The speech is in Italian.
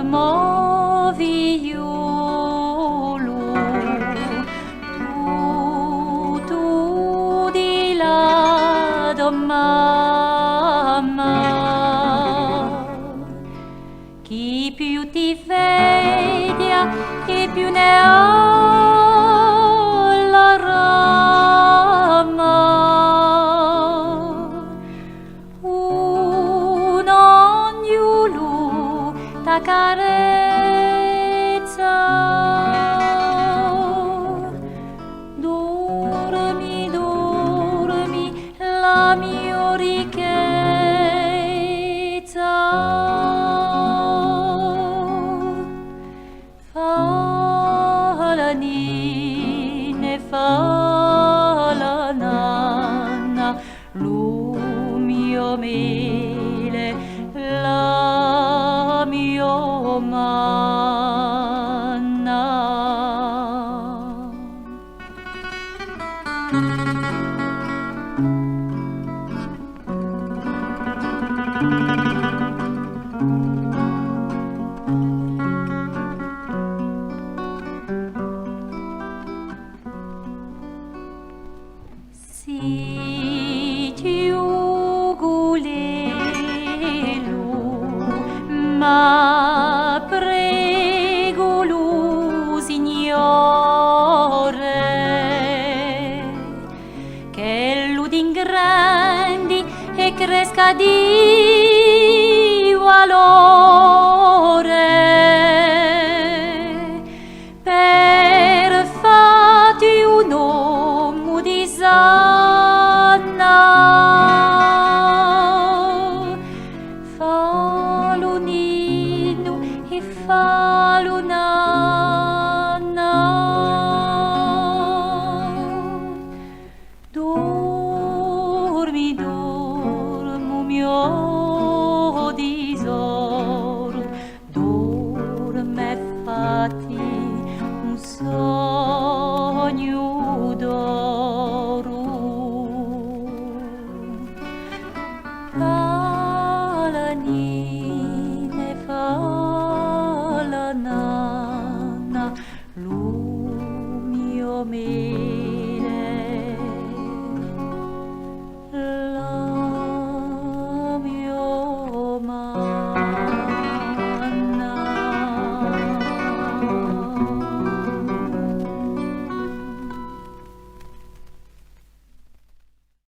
mo viulu, tu di là do mamma, chi più ti veglia, chi più ne ha la rama. Un agnolo t'accarezza, dormi, dormi, la mia ricchezza. Fa la nina e fa la nanna, lo mio mele, la mia manna. Si ciugulelu, ma pregolo, signore, che l'udin grandi e cresca di valore, per fatti un uomo di fallo nino e fallo nanna, dormi, dormo mio tesoro, dorme fatti un sogno d'oro.